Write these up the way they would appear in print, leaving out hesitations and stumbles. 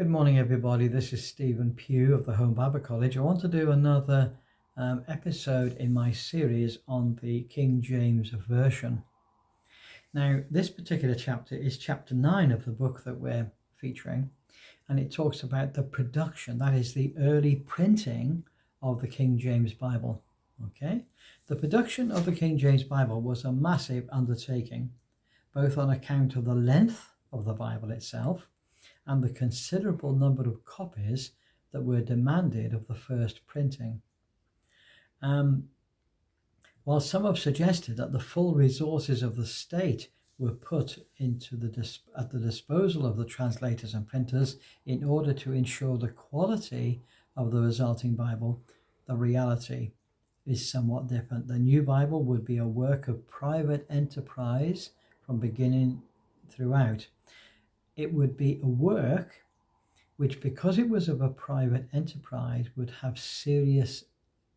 Good morning, everybody. This is Stephen Pugh of the Home Bible College. I want to do another episode in my series on the King James Version. Now, this particular chapter is chapter 9 of the book that we're featuring, and it talks about the production, that is, the early printing of the King James Bible. Okay, the production of the King James Bible was a massive undertaking, both on account of the length of the Bible itself and the considerable number of copies that were demanded of the first printing. While some have suggested that the full resources of the state were put at the disposal of the translators and printers in order to ensure the quality of the resulting Bible, the reality is somewhat different. The new Bible would be a work of private enterprise from beginning throughout. It would be a work which, because it was of a private enterprise, would have serious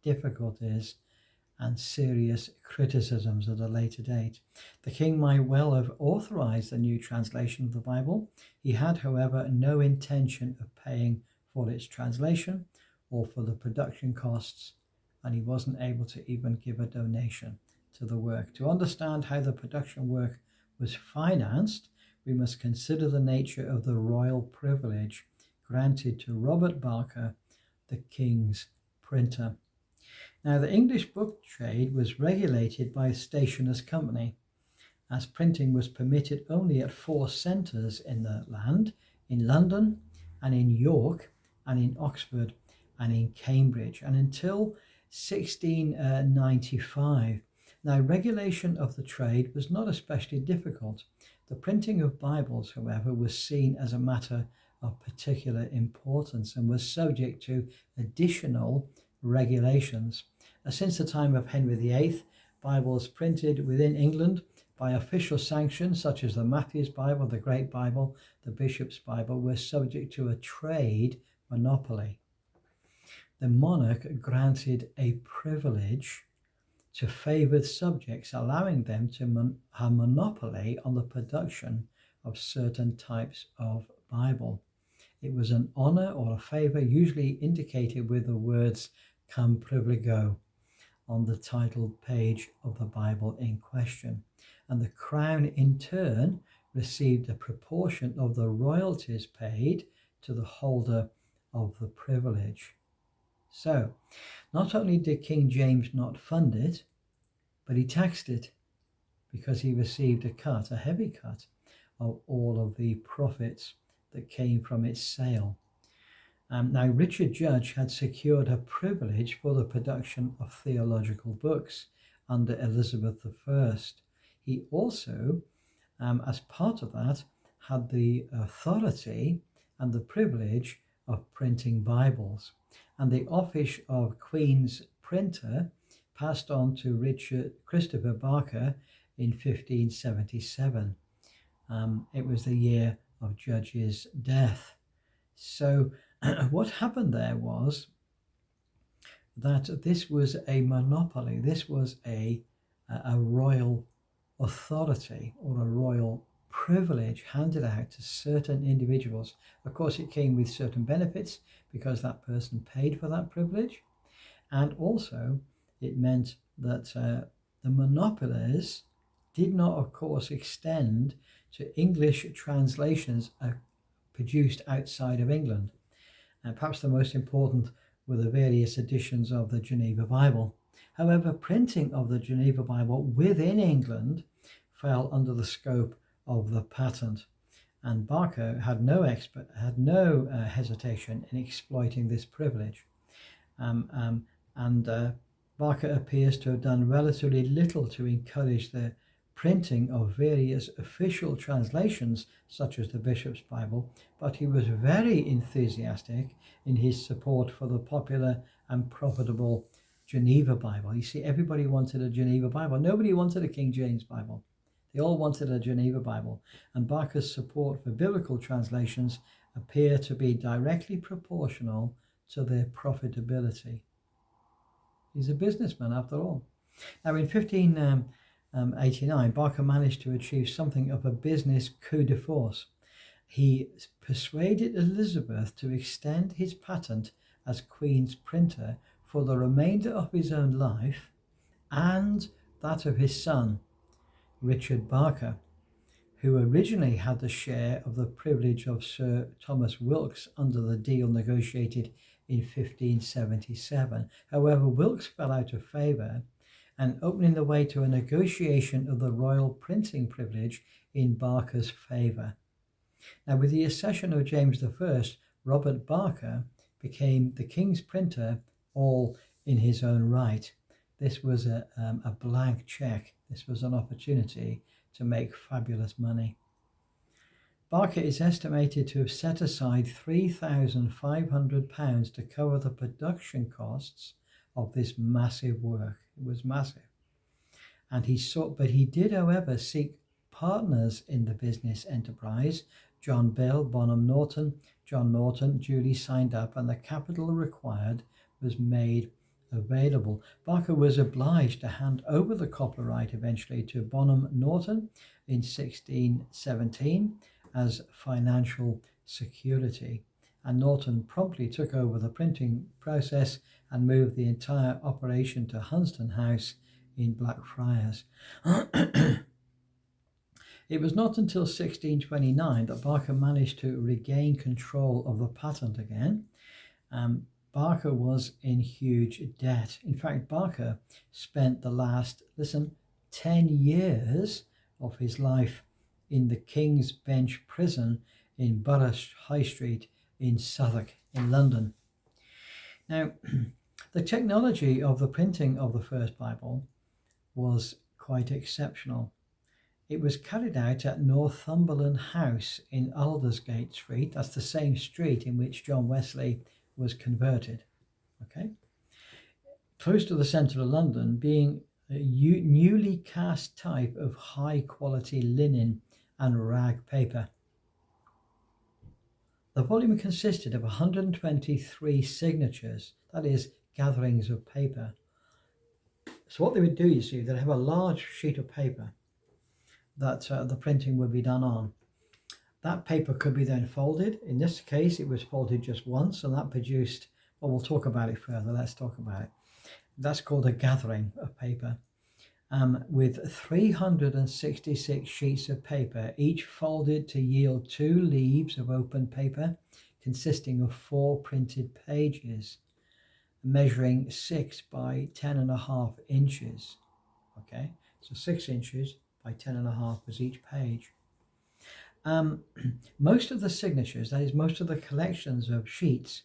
difficulties and serious criticisms at a later date. The king might well have authorized the new translation of the Bible. He had, however, no intention of paying for its translation or for the production costs, and he wasn't able to even give a donation to the work. To understand how the production work was financed, we must consider the nature of the royal privilege granted to Robert Barker, the king's printer. Now, the English book trade was regulated by a stationers' company, as printing was permitted only at 4 centres in the land, in London and in York and in Oxford and in Cambridge, and until 1695. Now, regulation of the trade was not especially difficult. The printing of Bibles, however, was seen as a matter of particular importance and was subject to additional regulations. Since the time of Henry VIII, Bibles printed within England by official sanction, such as the Matthew's Bible, the Great Bible, the Bishop's Bible, were subject to a trade monopoly. The monarch granted a privilege to favoured subjects, allowing them to have monopoly on the production of certain types of Bible. It was an honour or a favour, usually indicated with the words "Cum Privilegio" on the title page of the Bible in question. And the crown in turn received a proportion of the royalties paid to the holder of the privilege. So, not only did King James not fund it, but he taxed it, because he received a heavy cut of all of the profits that came from its sale. Now, Richard Judge had secured a privilege for the production of theological books under Elizabeth I. He also, as part of that, had the authority and the privilege of printing Bibles. And the office of Queen's printer passed on to Christopher Barker in 1577. It was the year of Judge's death. So what happened there was that this was a monopoly. This was a royal authority or a royal privilege handed out to certain individuals. Of course, it came with certain benefits because that person paid for that privilege. And also, it meant that the monopolies did not, of course, extend to English translations produced outside of England. And perhaps the most important were the various editions of the Geneva Bible. However, printing of the Geneva Bible within England fell under the scope of the patent, and Barker had no hesitation in exploiting this privilege. Barker appears to have done relatively little to encourage the printing of various official translations, such as the Bishop's Bible, but he was very enthusiastic in his support for the popular and profitable Geneva Bible. You see, everybody wanted a Geneva Bible. Nobody wanted a King James Bible. They all wanted a Geneva Bible, and Barker's support for biblical translations appear to be directly proportional to their profitability. He's a businessman after all. Now, in 1589, Barker managed to achieve something of a business coup de force. he persuaded Elizabeth to extend his patent as Queen's printer for the remainder of his own life and that of his son, Richard Barker, who originally had the share of the privilege of Sir Thomas Wilkes under the deal negotiated in 1577. However, Wilkes fell out of favour, and opening the way to a negotiation of the royal printing privilege in Barker's favour. Now, with the accession of James I, Robert Barker became the king's printer, all in his own right. This was a blank cheque. This was an opportunity to make fabulous money. Barker is estimated to have set aside £3,500 to cover the production costs of this massive work. It was massive. And he did, however, seek partners in the business enterprise. John Bell, Bonham Norton, John Norton duly signed up, and the capital required was made available. Barker was obliged to hand over the copyright eventually to Bonham Norton in 1617 as financial security, and Norton promptly took over the printing process and moved the entire operation to Hunsdon House in Blackfriars. It was not until 1629 that Barker managed to regain control of the patent again. Barker was in huge debt. In fact, Barker spent the last, 10 years of his life in the King's Bench prison in Borough High Street in Southwark in London. Now, the technology of the printing of the first Bible was quite exceptional. It was carried out at Northumberland House in Aldersgate Street. That's the same street in which John Wesley was converted. Okay, close to the centre of London, being a newly cast type of high quality linen and rag paper. The volume consisted of 123 signatures, that is, gatherings of paper. So what they would do, you see, they'd have a large sheet of paper that the printing would be done on. That paper could be then folded. In this case, it was folded just once, and that produced, well, we'll talk about it further. Let's talk about it. That's called a gathering of paper. With 366 sheets of paper, each folded to yield 2 leaves of open paper, consisting of 4 printed pages, measuring 6 by 10.5 inches. Okay, so 6 inches by 10.5 was each page. Most of the signatures, that is, most of the collections of sheets,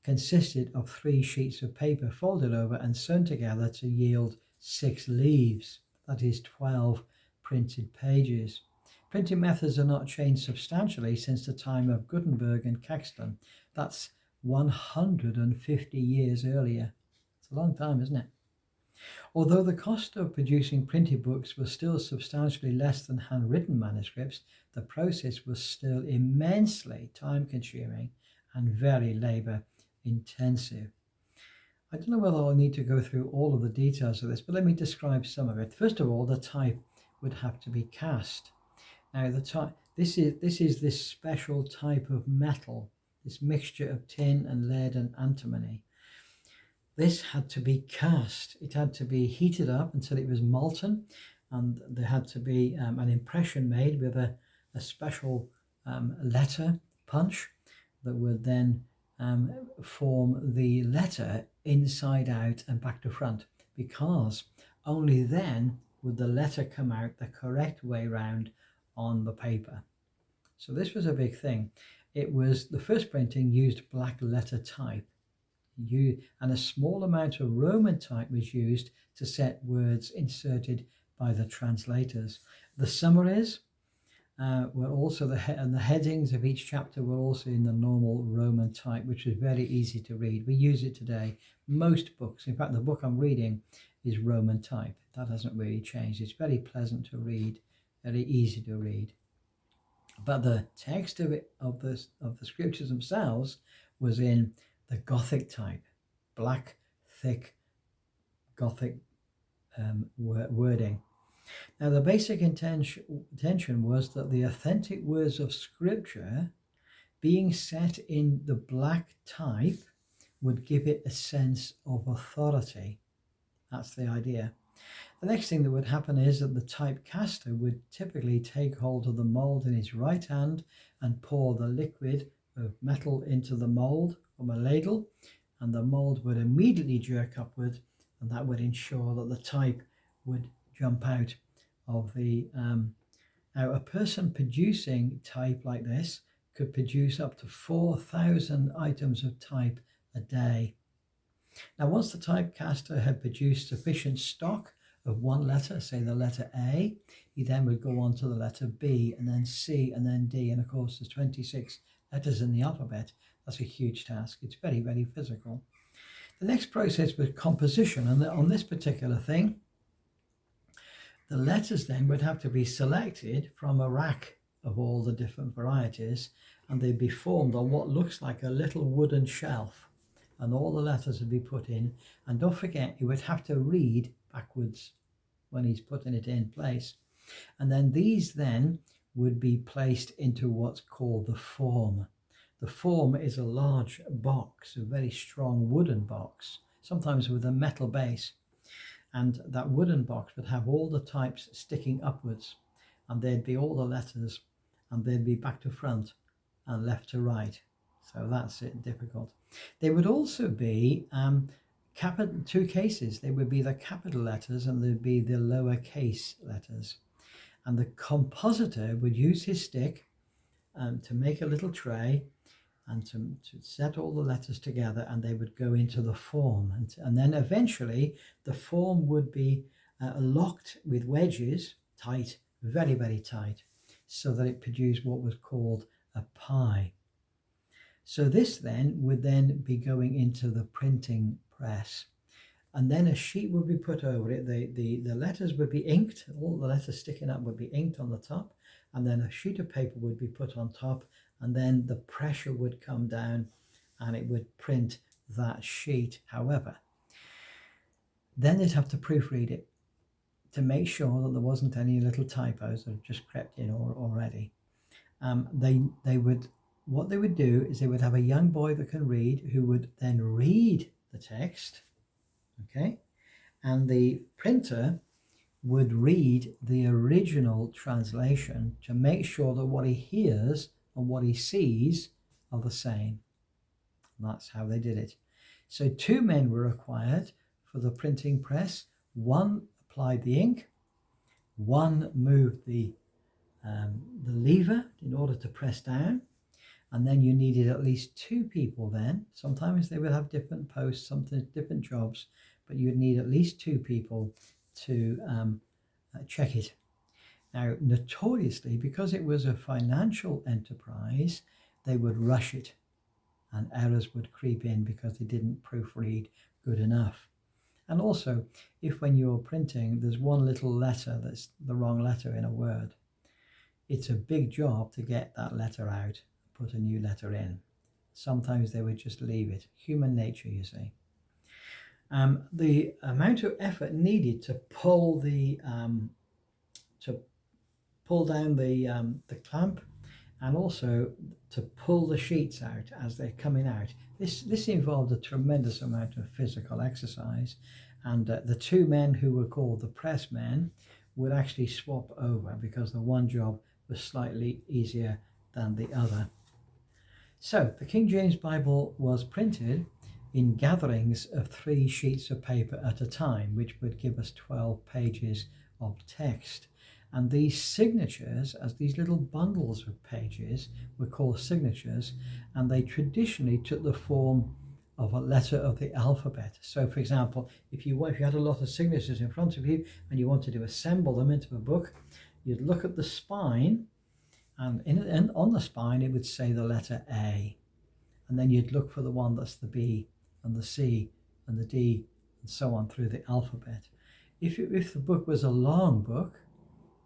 consisted of 3 sheets of paper folded over and sewn together to yield 6 leaves, that is 12 printed pages. Printing methods are not changed substantially since the time of Gutenberg and Caxton. That's 150 years earlier. It's a long time, isn't it? Although the cost of producing printed books was still substantially less than handwritten manuscripts, the process was still immensely time-consuming and very labour-intensive. I don't know whether I'll need to go through all of the details of this, but let me describe some of it. First of all, the type would have to be cast. Now, this is this special type of metal, this mixture of tin and lead and antimony. This had to be cast. It had to be heated up until it was molten, and there had to be an impression made with a special letter punch that would then form the letter inside out and back to front, because only then would the letter come out the correct way round on the paper. So this was a big thing. It was the first printing used black letter type, and a small amount of Roman type was used to set words inserted by the translators. The summaries were also and the headings of each chapter were also in the normal Roman type, which was very easy to read. We use it today. Most books, in fact, the book I'm reading is Roman type. That hasn't really changed. It's very pleasant to read, very easy to read. But the text of the scriptures themselves was in the Gothic type, black, thick Gothic wording. Now, the basic intention was that the authentic words of Scripture being set in the black type would give it a sense of authority. That's the idea. The next thing that would happen is that the typecaster would typically take hold of the mold in his right hand and pour the liquid of metal into the mold from a ladle, and the mold would immediately jerk upward, and that would ensure that the type would jump out of the now a person producing type like this could produce up to 4,000 items of type a day. Now, once the typecaster had produced sufficient stock of one letter, say the letter A, he then would go on to the letter B, and then C, and then D. And of course, there's 26 letters in the alphabet. That's a huge task. It's very, very physical. The next process was composition. And on this particular thing, the letters then would have to be selected from a rack of all the different varieties, and they'd be formed on what looks like a little wooden shelf. And all the letters would be put in. And don't forget, you would have to read backwards when he's putting it in place. And then these then would be placed into what's called the form. The form is a large box, a very strong wooden box, sometimes with a metal base. And that wooden box would have all the types sticking upwards, and there'd be all the letters, and they'd be back to front and left to right. So that's it, difficult. There would also be two cases. There would be the capital letters and there'd be the lowercase letters. And the compositor would use his stick to make a little tray and to set all the letters together, and they would go into the form. And then eventually the form would be locked with wedges, tight, very, very tight, so that it produced what was called a pie. So this then would then be going into the printing press, and then a sheet would be put over it. The letters would be inked. All the letters sticking up would be inked on the top, and then a sheet of paper would be put on top, and then the pressure would come down and it would print that sheet. However, then they'd have to proofread it to make sure that there wasn't any little typos that had just crept in already. What they would do is they would have a young boy that can read, who would then read the text, okay? And the printer would read the original translation to make sure that what he hears and what he sees are the same. And that's how they did it. So 2 men were required for the printing press. One applied the ink, one moved the lever in order to press down, and then you needed at least 2 people then. Sometimes they would have different posts, sometimes different jobs, but you'd need at least 2 people to check it. Now, notoriously, because it was a financial enterprise, they would rush it, and errors would creep in because they didn't proofread good enough. And also, if when you're printing, there's one little letter that's the wrong letter in a word, it's a big job to get that letter out, put a new letter in. Sometimes they would just leave it. Human nature, you see. The amount of effort needed to pull down the clamp, and also to pull the sheets out as they're coming out. This involved a tremendous amount of physical exercise, and the 2 men who were called the press men would actually swap over because the one job was slightly easier than the other. So the King James Bible was printed in gatherings of 3 sheets of paper at a time, which would give us 12 pages of text. And these signatures, as these little bundles of pages, were called signatures, and they traditionally took the form of a letter of the alphabet. So, for example, if you had a lot of signatures in front of you and you wanted to assemble them into a book, you'd look at the spine, and on the spine it would say the letter A, and then you'd look for the one that's the B and the C and the D and so on through the alphabet. If the book was a long book,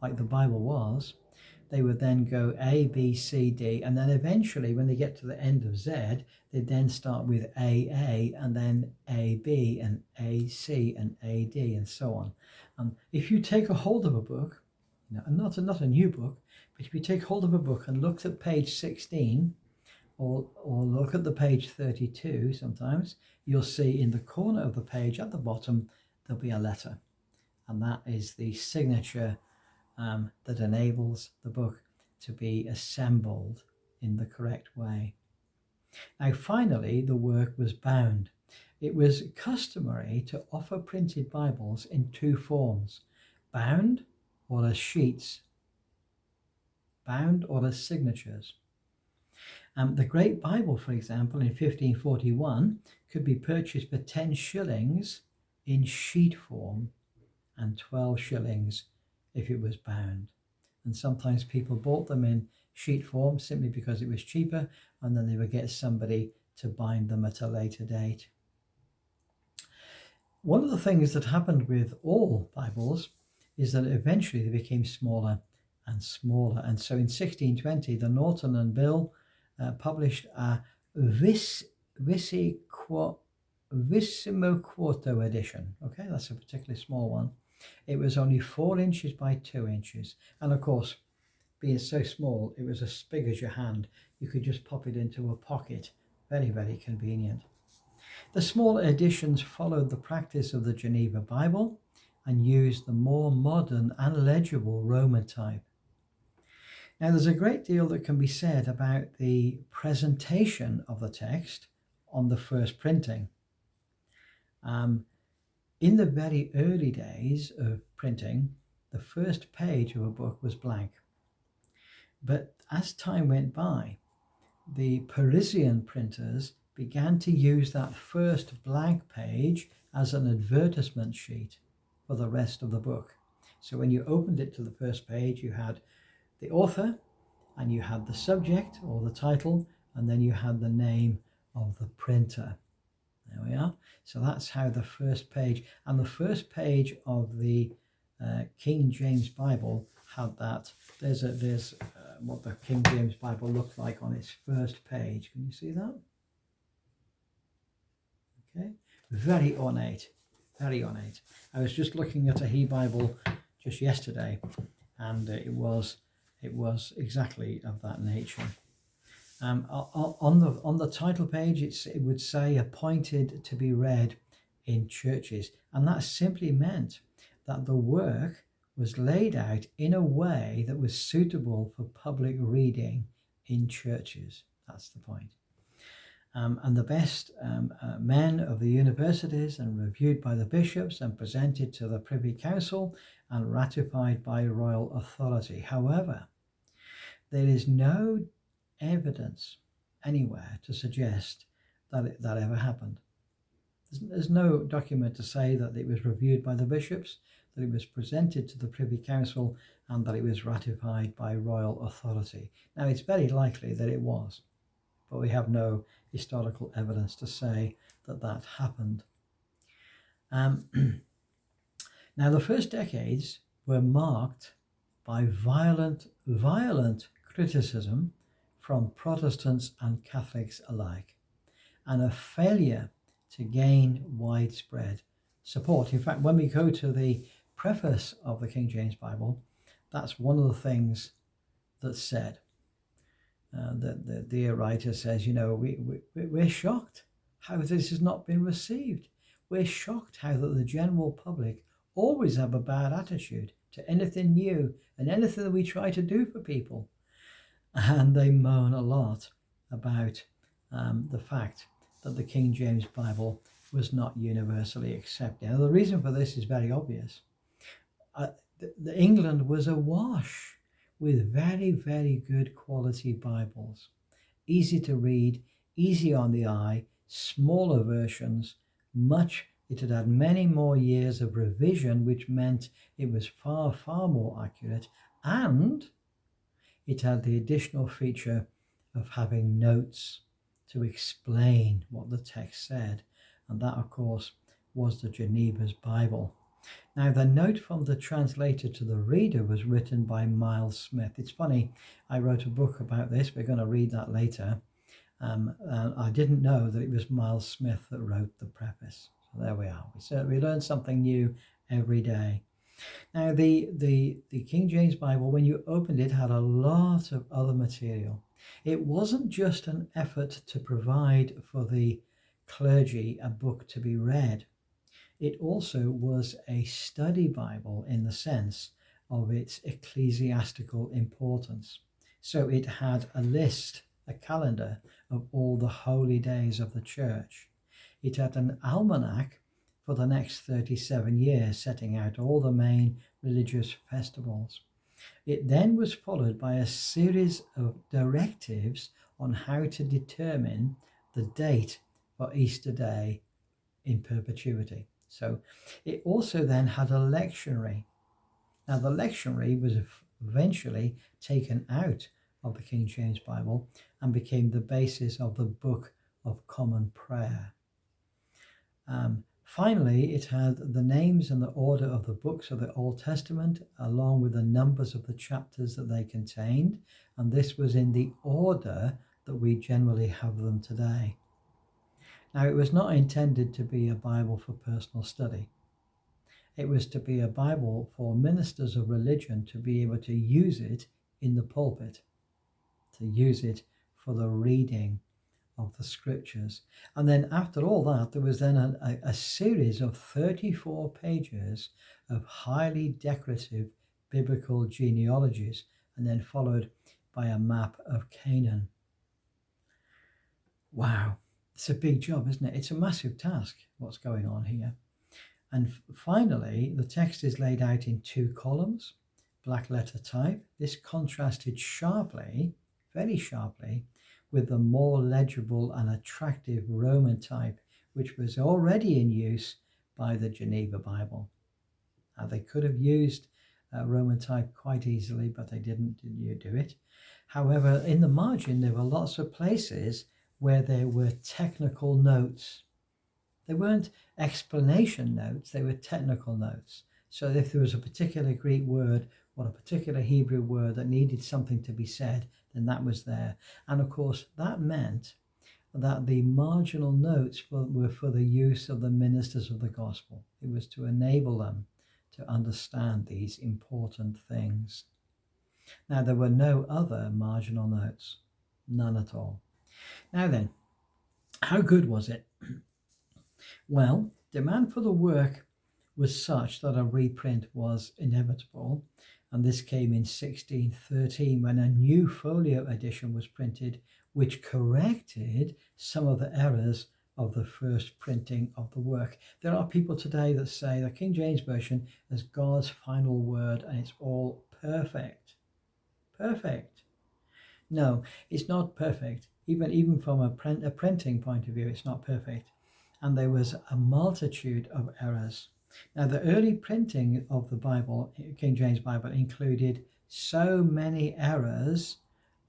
like the Bible was, they would then go A, B, C, D, and then eventually when they get to the end of Z, they then start with AA, and then AB, and AC, and AD, and so on. And if you take a hold of a book, and not a new book, but if you take hold of a book and look at page 16, or look at the page 32 sometimes, you'll see in the corner of the page at the bottom, there'll be a letter. And that is the signature that enables the book to be assembled in the correct way. Now, finally, the work was bound. It was customary to offer printed Bibles in two forms, bound or as sheets, bound or as signatures. The Great Bible, for example, in 1541, could be purchased for 10 shillings in sheet form and 12 shillings if it was bound. And sometimes people bought them in sheet form simply because it was cheaper, and then they would get somebody to bind them at a later date. One of the things that happened with all Bibles is that eventually they became smaller and smaller. And so in 1620, the Norton and Bill published a Vicimoquarto edition. Okay, that's a particularly small one. It was only 4 inches by 2 inches. And of course, being so small, it was as big as your hand. You could just pop it into a pocket. Very, very convenient. The smaller editions followed the practice of the Geneva Bible and used the more modern and legible Roman type. Now, there's a great deal that can be said about the presentation of the text on the first printing. In the very early days of printing, the first page of a book was blank. But as time went by, the Parisian printers began to use that first blank page as an advertisement sheet for the rest of the book. So when you opened it to the first page, you had the author, and you had the subject or the title, and then you had the name of the printer. There we are. So that's how the first page, and the first page of the King James Bible had that. There's what the King James Bible looked like on its first page. Can you see that? Okay, very ornate, very ornate. I was just looking at a He Bible just yesterday, and it was exactly of that nature. On the title page, it would say appointed to be read in churches, and that simply meant that the work was laid out in a way that was suitable for public reading in churches. That's the point. And the best men of the universities, and reviewed by the bishops and presented to the Privy Council and ratified by royal authority. However, there is no evidence anywhere to suggest that that ever happened. There's no document to say that it was reviewed by the bishops, that it was presented to the Privy Council, and that it was ratified by royal authority. Now, it's very likely that it was, but we have no historical evidence to say that that happened. Now, the first decades were marked by violent criticism from Protestants and Catholics alike, and a failure to gain widespread support. In fact, when we go to the preface of the King James Bible, that's one of the things that's said. The dear writer says, we're shocked how this has not been received. We're shocked how that the general public always have a bad attitude to anything new and anything that we try to do for people. And they moan a lot about the fact that the King James Bible was not universally accepted. Now, the reason for this is very obvious. England was awash with very, very good quality Bibles. Easy to read, easy on the eye, smaller versions, it had had many more years of revision, which meant it was far, far more accurate, and it had the additional feature of having notes to explain what the text said. And that, of course, was the Geneva Bible. Now, the note from the translator to the reader was written by Miles Smith. It's funny, I wrote a book about this. We're going to read that later. I didn't know that it was Miles Smith that wrote the preface. So there we are. We learn something new every day. Now, the King James Bible, when you opened it, had a lot of other material. It wasn't just an effort to provide for the clergy a book to be read. It also was a study Bible in the sense of its ecclesiastical importance. So it had a list, a calendar of all the holy days of the church. It had an almanac for the next 37 years, setting out all the main religious festivals. It then was followed by a series of directives on how to determine the date for Easter Day in perpetuity. So it also then had a lectionary. Now, the lectionary was eventually taken out of the King James Bible and became the basis of the Book of Common Prayer. Finally, it had the names and the order of the books of the Old Testament, along with the numbers of the chapters that they contained, and this was in the order that we generally have them today. Now, it was not intended to be a Bible for personal study. It was to be a Bible for ministers of religion to be able to use it in the pulpit, to use it for the reading of the scriptures. And then after all that, there was then a series of 34 pages of highly decorative biblical genealogies, and then followed by a map of Canaan. Wow, it's a big job, isn't it? It's a massive task, what's going on here. And finally, the text is laid out in 2 columns, black letter type. This contrasted sharply, very sharply, with the more legible and attractive Roman type, which was already in use by the Geneva Bible. Now, they could have used Roman type quite easily, but they didn't do it. However, in the margin, there were lots of places where there were technical notes. They weren't explanation notes, they were technical notes. So if there was a particular Greek word or a particular Hebrew word that needed something to be said, then that was there. And of course, that meant that the marginal notes were for the use of the ministers of the gospel. It was to enable them to understand these important things. Now, there were no other marginal notes, none at all. Now then, how good was it? Well, demand for the work was such that a reprint was inevitable, and this came in 1613 when a new folio edition was printed, which corrected some of the errors of the first printing of the work. There are people today that say the King James Version is God's final word and it's all perfect. Perfect. No, it's not perfect. Even from a printing point of view, it's not perfect. And there was a multitude of errors. Now, the early printing of the Bible, King James Bible, included so many errors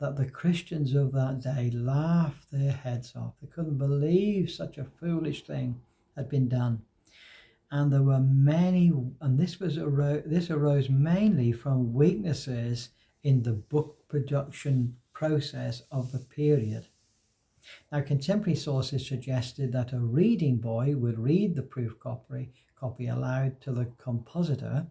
that the Christians of that day laughed their heads off. They couldn't believe such a foolish thing had been done. And there were many, and this arose mainly from weaknesses in the book production process of the period. Now, contemporary sources suggested that a reading boy would read the proof copy aloud to the compositor,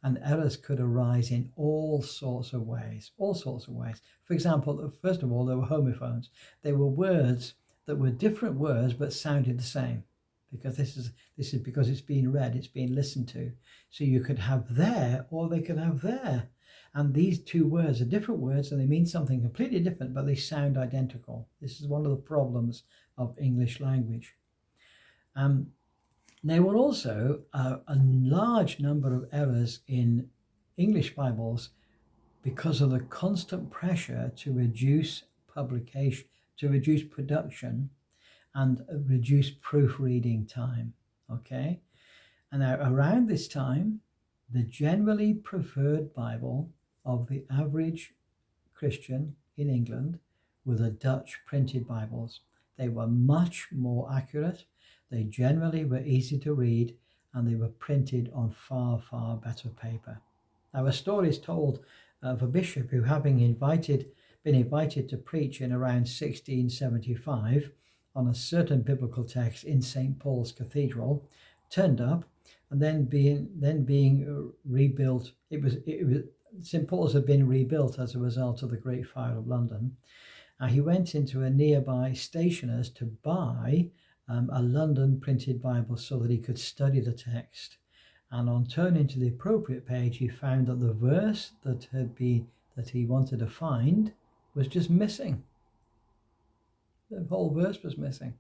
and errors could arise in all sorts of ways. For example, first of all, there were homophones. They were words that were different words but sounded the same, because this is because it's being read, it's being listened to. So you could have there or they could have there. And these two words are different words and they mean something completely different, but they sound identical. This is one of the problems of English language. There were also a large number of errors in English Bibles because of the constant pressure to reduce publication, to reduce production, and reduce proofreading time. Okay? And now around this time, the generally preferred Bible of the average Christian in England were the Dutch printed Bibles. They were much more accurate. They generally were easy to read, and they were printed on far, far better paper. Now, a story is told of a bishop who, having been invited to preach in around 1675 on a certain biblical text in St. Paul's Cathedral, turned up and then being rebuilt. It was St. Paul's had been rebuilt as a result of the Great Fire of London. He went into a nearby stationer's to buy a London printed Bible so that he could study the text. And on turning to the appropriate page, he found that the verse that he wanted to find was just missing. The whole verse was missing.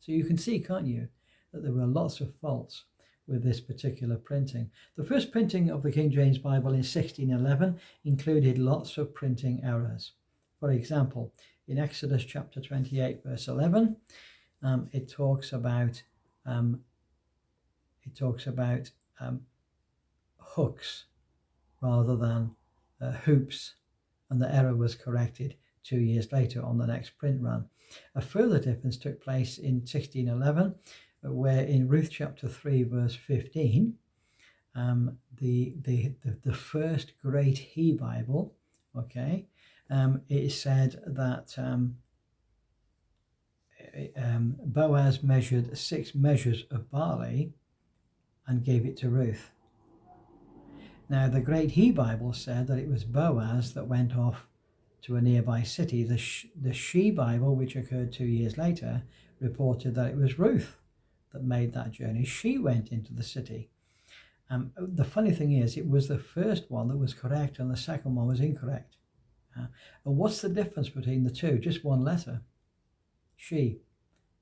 So you can see, can't you, that there were lots of faults with this particular printing. The first printing of the King James Bible in 1611 included lots of printing errors. For example, in Exodus chapter 28, verse 11, it talks about hooks rather than hoops, and the error was corrected 2 years later on the next print run. A further difference took place in 1611, where in Ruth chapter 3, verse 15, the first great He Bible, okay, it said that Boaz measured 6 measures of barley and gave it to Ruth. Now, the Great He Bible said that it was Boaz that went off to a nearby city. The She Bible, which occurred 2 years later, reported that it was Ruth that made that journey. She went into the city. The funny thing is, it was the first one that was correct and the second one was incorrect. And what's the difference between the two? Just one letter. She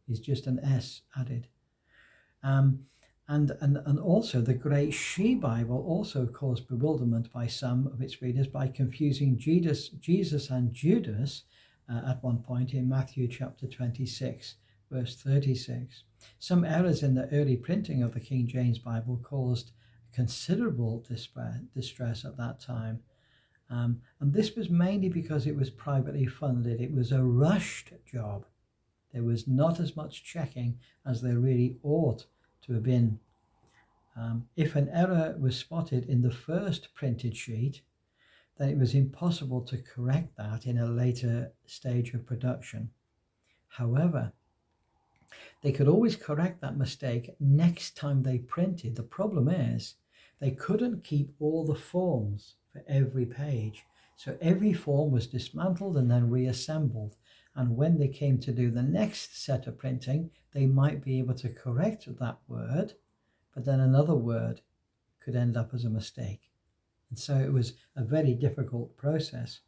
is just an S added. And also the Great She Bible also caused bewilderment by some of its readers by confusing Jesus and Judas at one point in Matthew chapter 26, verse 36. Some errors in the early printing of the King James Bible caused considerable distress at that time. And this was mainly because it was privately funded. It was a rushed job. There was not as much checking as there really ought to have been. If an error was spotted in the first printed sheet, then it was impossible to correct that in a later stage of production. However, they could always correct that mistake next time they printed. The problem is they couldn't keep all the forms for every page. So every form was dismantled and then reassembled. And when they came to do the next set of printing, they might be able to correct that word, but then another word could end up as a mistake. And so it was a very difficult process.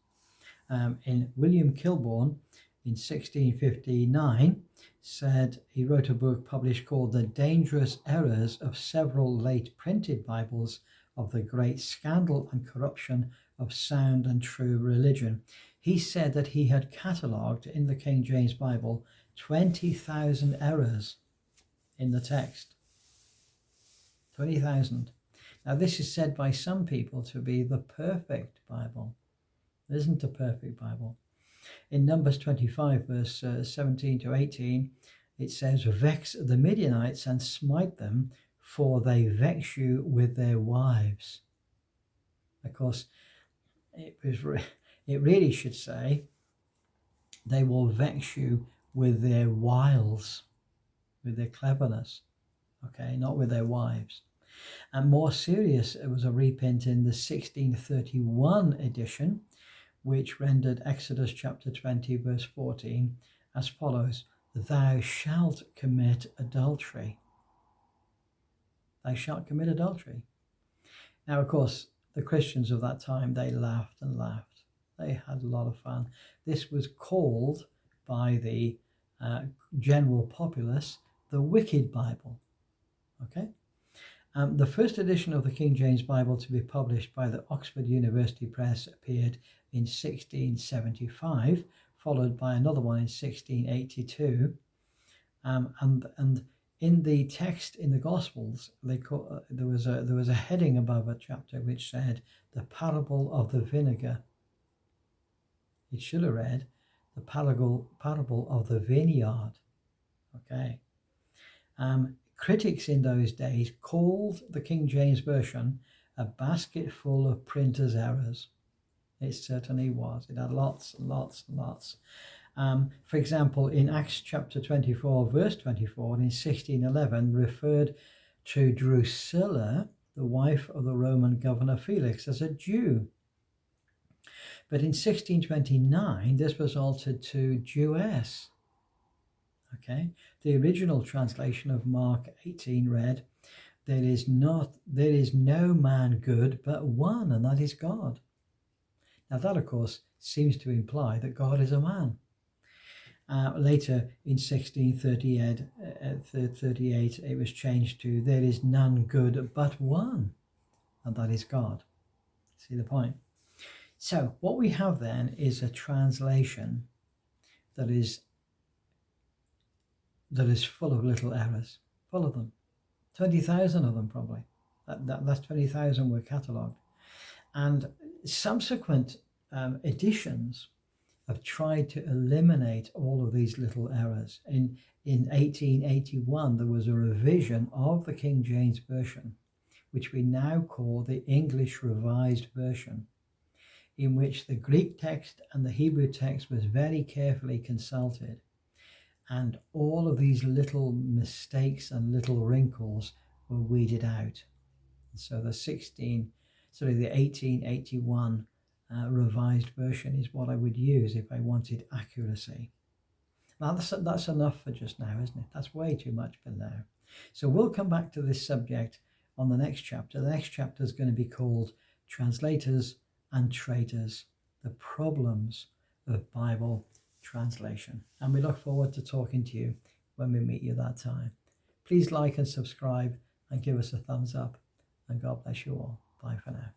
In William Kilbourne in 1659 said, he wrote a book published called The Dangerous Errors of Several Late Printed Bibles of the Great Scandal and Corruption of Sound and True Religion. He said that he had catalogued in the King James Bible 20,000 errors in the text. 20,000. Now, this is said by some people to be the perfect Bible. It isn't a perfect Bible. In Numbers 25, verse 17 to 18, it says, "Vex the Midianites and smite them, for they vex you with their wives." Of course, it really should say, they will vex you with their wiles, with their cleverness, okay, not with their wives. And more serious, it was a reprint in the 1631 edition, which rendered Exodus chapter 20, verse 14, as follows: "Thou shalt commit adultery." Thou shalt commit adultery. Now, of course, the Christians of that time, they laughed and laughed. They had a lot of fun. This was called by the general populace the Wicked Bible. Okay? The first edition of the King James Bible to be published by the Oxford University Press appeared in 1675, followed by another one in 1682. And in the text in the Gospels, there was a heading above a chapter which said, "The Parable of the Vinegar." It should have read, "The Parable of the Vineyard." Okay. Critics in those days called the King James Version a basket full of printer's errors. It certainly was. It had lots and lots and lots. For example, in Acts chapter 24, verse 24, in 1611, referred to Drusilla, the wife of the Roman governor Felix, as a Jew. But in 1629, this was altered to Jewess. Okay, the original translation of Mark 18 read, there is no man good but one, and that is God. Now that, of course, seems to imply that God is a man. Later in 1638, it was changed to there is none good but one, and that is God. See the point? So what we have then is a translation that is full of little errors, full of them. 20,000 of them probably. That's 20,000 were catalogued. And subsequent editions have tried to eliminate all of these little errors. In 1881, there was a revision of the King James Version, which we now call the English Revised Version, in which the Greek text and the Hebrew text was very carefully consulted. And all of these little mistakes and little wrinkles were weeded out. So the 1881 revised version is what I would use if I wanted accuracy. Now that's enough for just now, isn't it? That's way too much for now. So we'll come back to this subject on the next chapter. The next chapter is going to be called Translators and Traders, the Problems of Bible Translation. And we look forward to talking to you when we meet you that time. Please like and subscribe and give us a thumbs up. And God bless you all. Bye for now.